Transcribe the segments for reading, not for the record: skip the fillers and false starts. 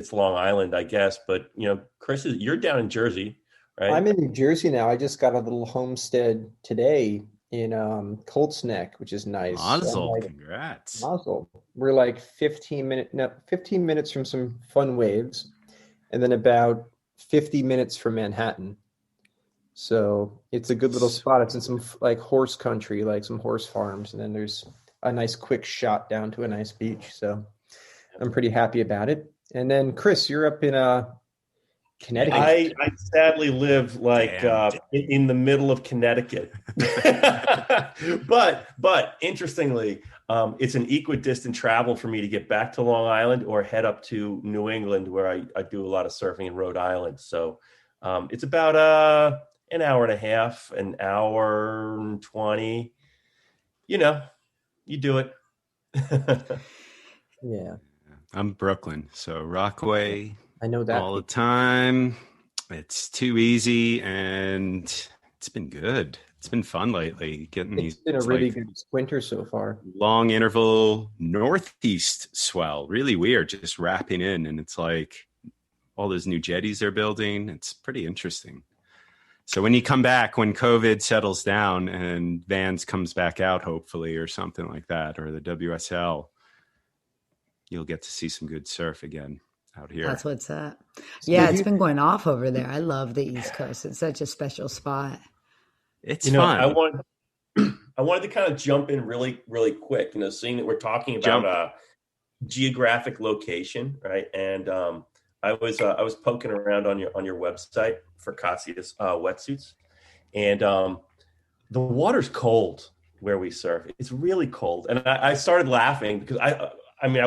it's Long Island, I guess. But Chris, you're down in Jersey, right? I'm in New Jersey now. I just got a little homestead today in Colts Neck, which is nice. So I'm Mazel, like, congrats. Mazel. We're like 15 minutes from some fun waves, and then about 50 minutes from Manhattan. So it's a good little spot. It's in some like horse country, like some horse farms, and then there's a nice quick shot down to a nice beach. So I'm pretty happy about it. And then Chris, you're up in Connecticut. I sadly live like in the middle of Connecticut, but interestingly, it's an equidistant travel for me to get back to Long Island or head up to New England, where I do a lot of surfing in Rhode Island. So it's about an hour and a half, an hour and 20. You do it. Yeah. I'm Brooklyn, so Rockaway. I know that all the time. It's too easy, and it's been good. It's been fun lately. It's been a really good winter so far. Long interval northeast swell, really weird, just wrapping in, and it's like all those new jetties they're building. It's pretty interesting. So when you come back, when COVID settles down and Vans comes back out, hopefully, or something like that, or the WSL, you'll get to see some good surf again out here. That's what's up. Yeah, it's been going off over there. I love the East Coast. It's such a special spot. It's fun. I wanted to kind of jump in really, really quick, seeing that we're talking about geographic location, right? And I was poking around on your website for Kassia's wetsuits, and the water's cold where we surf. It's really cold, and I started laughing because I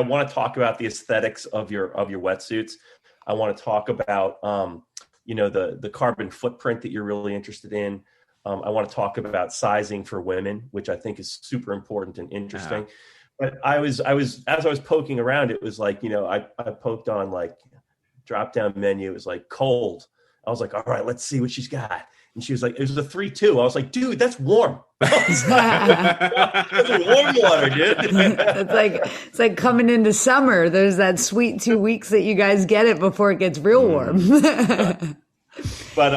want to talk about the aesthetics of your wetsuits. I want to talk about the carbon footprint that you're really interested in. I want to talk about sizing for women, which I think is super important and interesting. But as I was poking around, it was like, I poked on like drop down menu. It was like cold. I was like, all right, let's see what she's got. And she was like, it was a 3-2. I was like, dude, that's warm. That's warm water, dude. It's like coming into summer. There's that sweet 2 weeks that you guys get it before it gets real warm. But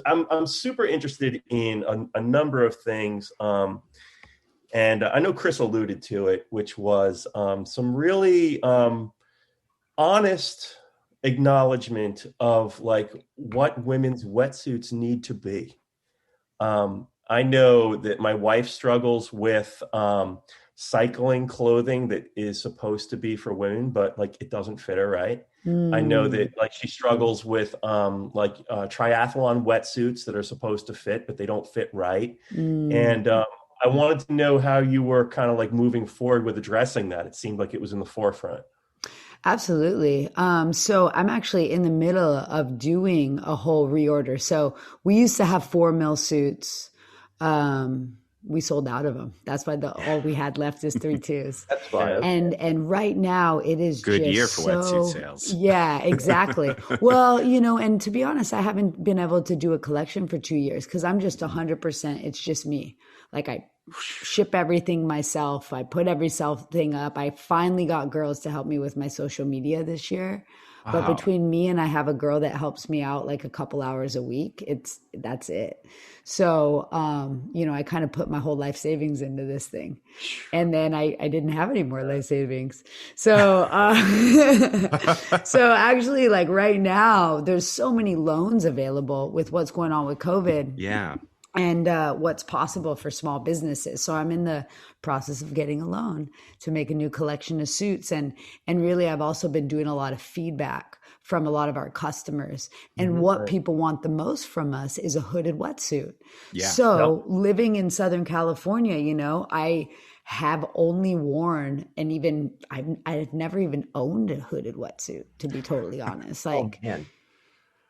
I'm super interested in a number of things. And I know Chris alluded to it, which was some really honest acknowledgement of like what women's wetsuits need to be. I know that my wife struggles with cycling clothing that is supposed to be for women, but like it doesn't fit her right. I know that like she struggles with triathlon wetsuits that are supposed to fit, but they don't fit right. And I wanted to know how you were kind of like moving forward with addressing that. It seemed like it was in the forefront. Absolutely. So I'm actually in the middle of doing a whole reorder. So we used to have 4 mil suits. We sold out of them. That's why all we had left is 3.2s. That's fine. And right now it is good just year for wetsuit sales. Yeah, exactly. Well, and to be honest, I haven't been able to do a collection for 2 years because I'm just 100%. It's just me. Like I ship everything myself. I put every thing up. I finally got girls to help me with my social media this year. Wow. But between me and I have a girl that helps me out like a couple hours a week. That's it. So, I kind of put my whole life savings into this thing, and then I didn't have any more life savings. So, so actually like right now there's so many loans available with what's going on with COVID. Yeah. And what's possible for small businesses. So I'm in the process of getting a loan to make a new collection of suits. And really, I've also been doing a lot of feedback from a lot of our customers. And what people want the most from us is a hooded wetsuit. Yeah. So living in Southern California, I have only worn, and even I've never even owned a hooded wetsuit, to be totally honest. Like,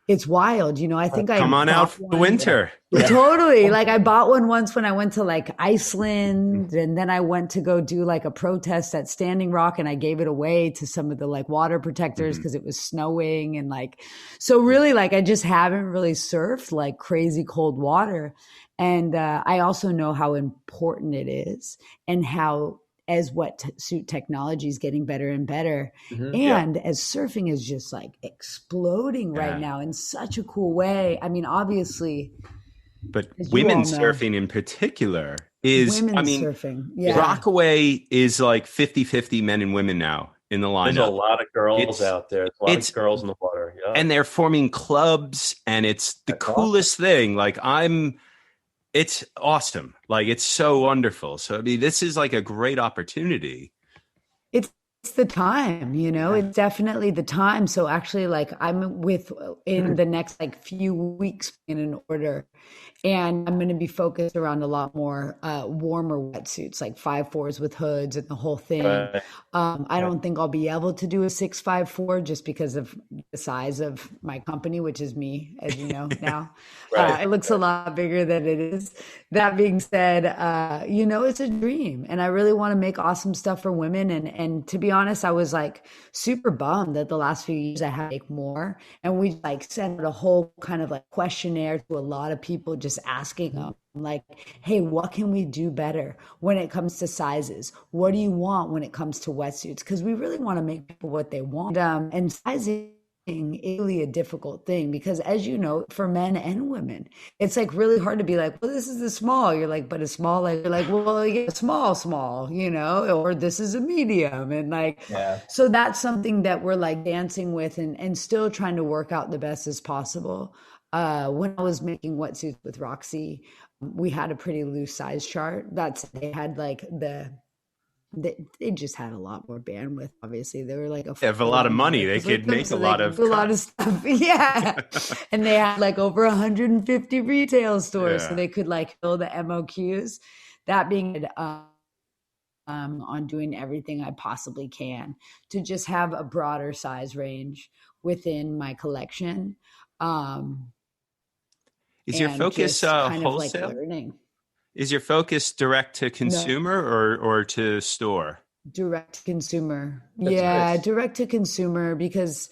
it's wild. I think come on out for the winter. Yeah. Totally. Like I bought one once when I went to like Iceland, and then I went to go do like a protest at Standing Rock, and I gave it away to some of the like water protectors because it was snowing. And like, so really like I just haven't really surfed like crazy cold water. And I also know how important it is and how as wetsuit technology is getting better and better. Mhm. And as surfing is just like exploding right now in such a cool way. I mean, obviously, but as you all women's know, surfing in particular is, I women's mean, surfing. Yeah. Rockaway is like 50-50 men and women now in the lineup. There's a lot of girls out there. There's a lot of girls in the water. Yeah. And they're forming clubs, and it's the coolest thing. Like, it's awesome. Like, it's so wonderful. So, I mean, this is like a great opportunity. It's the time, it's definitely the time. So actually, like, I'm in the next like few weeks in an order, and I'm going to be focused around a lot more warmer wetsuits, like 5.4s with hoods and the whole thing. Right. I don't think I'll be able to do a 6.54 just because of the size of my company, which is me, as you know now. It looks a lot bigger than it is. That being said, it's a dream, and I really want to make awesome stuff for women. And to be honest, I was like super bummed that the last few years I had to make more, and we like sent a whole kind of like questionnaire to a lot of people, just asking them like, hey, what can we do better when it comes to sizes? What do you want when it comes to wetsuits? Because we really want to make people what they want. And sizing is really a difficult thing because, as you know, for men and women, it's like really hard to be like, well, this is a small. You're like, but a small, like, you're like, well, yeah, small, or this is a medium. And like, so that's something that we're like dancing with and still trying to work out the best as possible. When I was making wetsuits with Roxy, we had a pretty loose size chart. They had like they just had a lot more bandwidth. Obviously, they were like they have a lot of money. They could make a lot of stuff. Yeah, and they had like over 150 retail stores, so they could like fill the MOQs. That being on doing everything I possibly can to just have a broader size range within my collection. Is your focus wholesale? Like learning. Is your focus direct to consumer or to store? Direct to consumer. Nice. Direct to consumer, because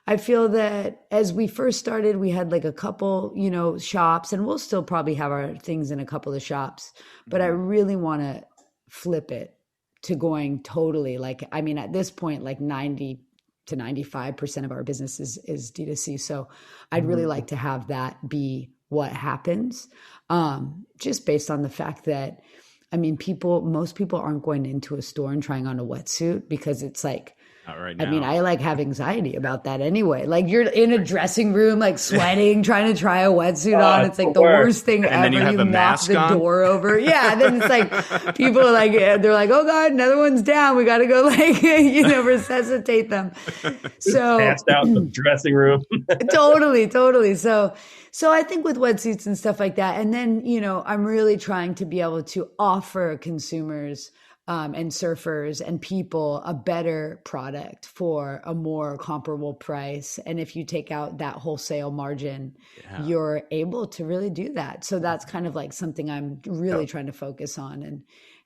I feel that as we first started, we had like a couple, shops, and we'll still probably have our things in a couple of shops, but I really want to flip it to going totally like, I mean, at this point, like 90 to 95% of our business is D2C. So I'd really like to have that be what happens, just based on the fact that, I mean, most people aren't going into a store and trying on a wetsuit because it's like, not right now. I mean, I like have anxiety about that anyway. Like, you're in a dressing room, like sweating, trying to try a wetsuit on. It's like the worst thing ever. Then you have the mask knock the on. door over. Yeah. And then it's like, people are like, they're like, oh God, another one's down. We got to go like, resuscitate them. So passed out in the dressing room. Totally. So I think with wetsuits and stuff like that, and then, I'm really trying to be able to offer consumers and surfers and people a better product for a more comparable price. And if you take out that wholesale margin, you're able to really do that. So that's kind of like something I'm really trying to focus on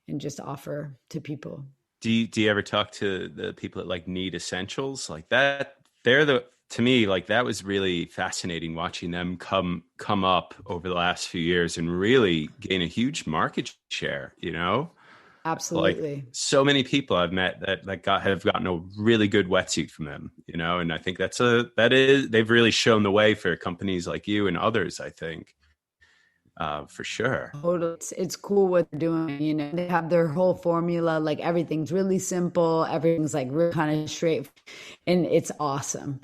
and just offer to people. Do you ever talk to the people that like need essentials like that? To me, like, that was really fascinating watching them come up over the last few years and really gain a huge market share, Absolutely. Like, so many people I've met that have gotten a really good wetsuit from them, and I think they've really shown the way for companies like you and others, I think, for sure. It's cool what they're doing. They have their whole formula, like everything's really simple. Everything's like really kind of straight, and it's awesome.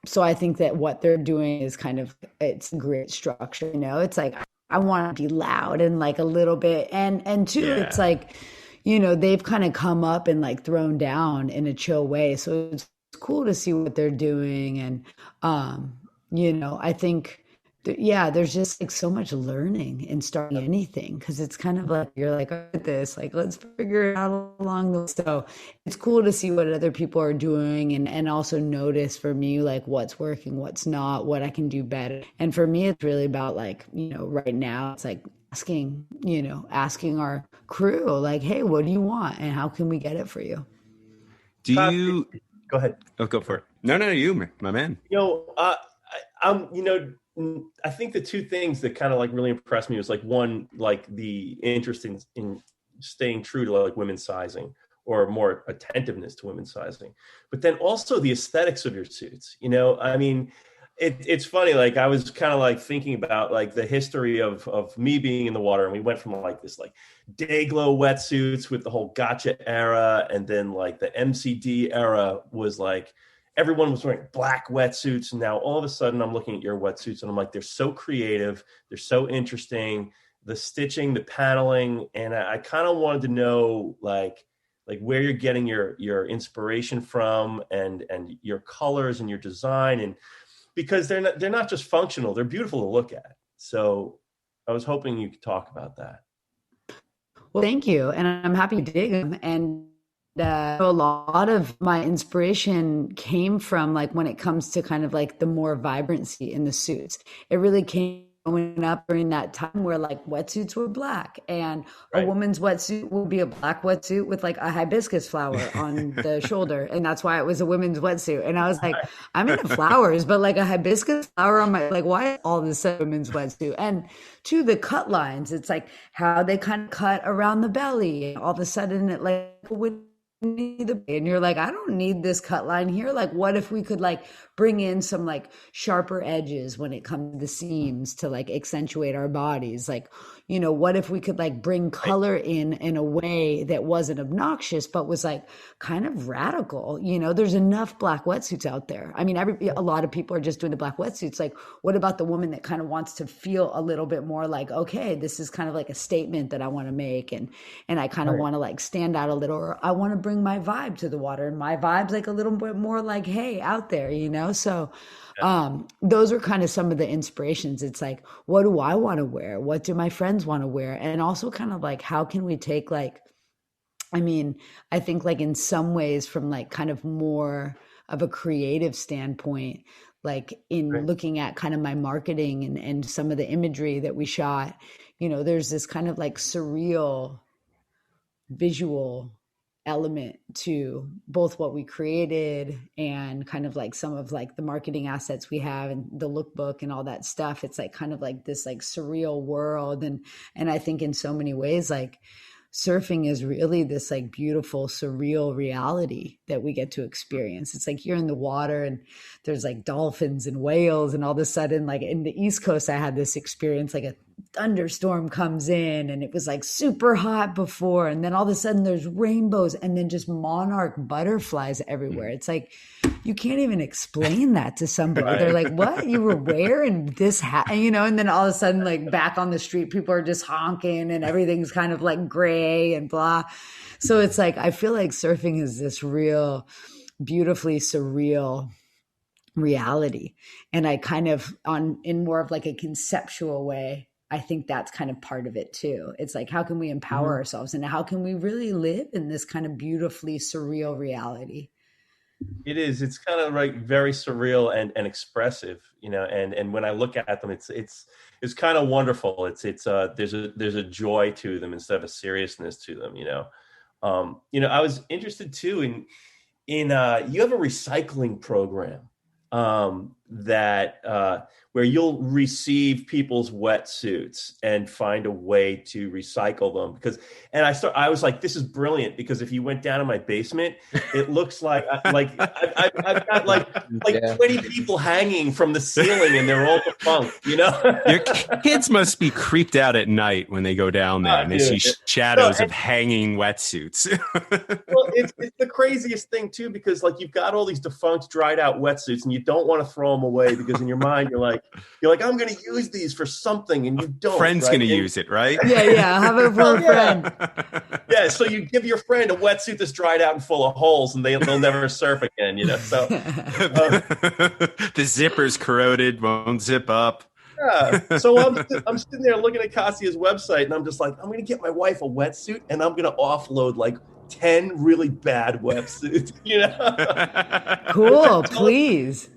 So I think that what they're doing is it's great structure. It's like, I want to be loud and like a little bit. And too, it's like, they've kind of come up and like thrown down in a chill way. So it's cool to see what they're doing. And, I think, there's just like so much learning in starting anything. Cause it's kind of like, you're like, at this, like, let's figure it out along the way. So it's cool to see what other people are doing and also notice for me, like what's working, what's not, what I can do better. And for me, it's really about like, right now it's like asking our crew, like, hey, what do you want? And how can we get it for you? Do you go ahead? Oh, go for it. No, you, my man. I think the two things that kind of like really impressed me was like, one, like the interest in staying true to like women's sizing or more attentiveness to women's sizing, but then also the aesthetics of your suits. You know, I mean, it's funny. Like I was kind of like thinking about like the history of me being in the water, and we went from like this like day glow wetsuits with the whole gotcha era, and then like the MCD era was like everyone was wearing black wetsuits, and now all of a sudden I'm looking at your wetsuits and I'm like, they're so creative, they're so interesting, the stitching, the paneling, and I kind of wanted to know like where you're getting your inspiration from, and your colors and your design, and because they're not just functional, they're beautiful to look at. So I was hoping you could talk about that. Well, thank you. And I'm happy to dig them. And a lot of my inspiration came from like when it comes to kind of like the more vibrancy in the suits. It really came growing up during that time where like wetsuits were black, and a woman's wetsuit will be a black wetsuit with like a hibiscus flower on the shoulder, and that's why it was a women's wetsuit. And I was like, I'm into flowers, but like a hibiscus flower on my, like, why is all this a women's wetsuit? And to the cut lines, it's like how they kind of cut around the belly, and all of a sudden it like would and you're like, I don't need this cut line here. Like, what if we could like bring in some like sharper edges when it comes to the seams to like accentuate our bodies? Like, you know, what if we could like bring color in a way that wasn't obnoxious, but was like kind of radical? You know, there's enough black wetsuits out there. I mean, a lot of people are just doing the black wetsuits. Like, what about the woman that kind of wants to feel a little bit more like, okay, this is kind of like a statement that I want to make. And I kind of want to like stand out a little, or I want to bring my vibe to the water, and my vibe's like a little bit more like, hey, out there, you know? So those are kind of some of the inspirations. It's like, what do I want to wear? What do my friends want to wear? And also kind of like, how can we take like, I mean, I think like in some ways from like kind of more of a creative standpoint, like in looking at kind of my marketing and some of the imagery that we shot, you know, there's this kind of like surreal visual element to both what we created and kind of like some of like the marketing assets we have and the lookbook and all that stuff. It's like kind of like this like surreal world. And I think in so many ways, like surfing is really this like beautiful, surreal reality that we get to experience. It's like you're in the water and there's like dolphins and whales, and all of a sudden, like in the East Coast, I had this experience, like a thunderstorm comes in and it was like super hot before, and then all of a sudden there's rainbows and then just monarch butterflies everywhere. It's like you can't even explain that to somebody. They're like, what, you were wearing this hat, you know? And then all of a sudden, like back on the street, people are just honking and everything's kind of like gray and blah. So it's like, I feel like surfing is this real beautifully surreal reality. And I kind of in more of like a conceptual way, I think that's kind of part of it too. It's like, how can we empower ourselves, and how can we really live in this kind of beautifully surreal reality? It is. It's kind of like very surreal and expressive, you know. And when I look at them, it's kind of wonderful. There's a joy to them instead of a seriousness to them, you know. I was interested too in you have a recycling program that where you'll receive people's wetsuits and find a way to recycle them. I was like, this is brilliant, because if you went down in my basement, it looks like I've got like 20 people hanging from the ceiling and they're all defunct, you know? Your kids must be creeped out at night when they go down there and they see shadows of hanging wetsuits. Well, it's the craziest thing too, because like you've got all these defunct, dried out wetsuits and you don't want to throw them away, because in your mind you're like, I'm going to use these for something, and you don't. Friend's going to use it, right? Yeah. Have it for a friend. Yeah, so you give your friend a wetsuit that's dried out and full of holes, and they'll never surf again, you know. So the zipper's corroded, won't zip up. Yeah. So I'm sitting there looking at Kassia's website, and I'm just like, I'm going to get my wife a wetsuit, and I'm going to offload like 10 really bad wetsuits, you know. Cool, please.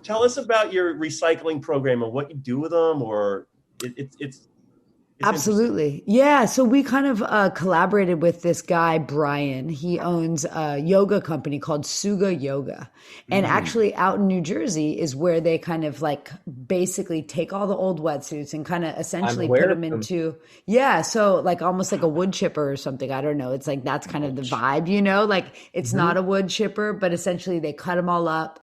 Tell us about your recycling program and what you do with them, or it's Absolutely. Yeah. So we kind of collaborated with this guy, Brian. He owns a yoga company called Suga Yoga. And actually out in New Jersey is where they kind of like basically take all the old wetsuits and kind of essentially put them into, so like almost like a wood chipper or something. I don't know. It's like, that's kind of the vibe, like it's not a wood chipper, but essentially they cut them all up.